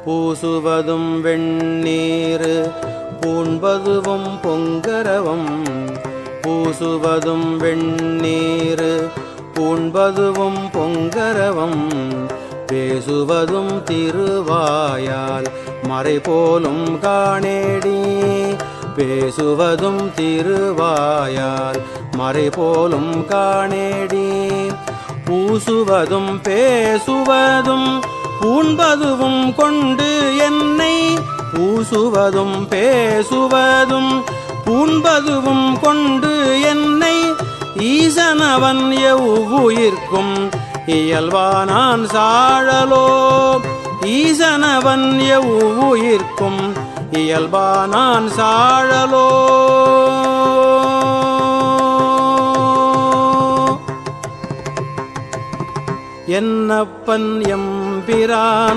பூசுவதும் வெண்ணீர் பூண்பதுவும் பொங்கரவம். பூசுவதும் வெண்ணீர் பூண்பதுவும் பொங்கரவம். பேசுவதும் திருவாயால் மறைபோலும் காணேடி. பேசுவதும் திருவாயால் மறைபோலும் காணேடி. பூசுவதும் பேசுவதும் பூண்பதுவும் கொண்டு என்னை. பூசுவதும் பேசுவதும் பூண்பதுவும் கொண்டு என்னை. ஈசனவன் எவ்வுயிர்க்கும் இயல்பானான் சாழலோ. ஈசனவன் எவ்வுயிர்க்கும் இயல்பானான் சாழலோ. என்னப்பன் எம்பிரான்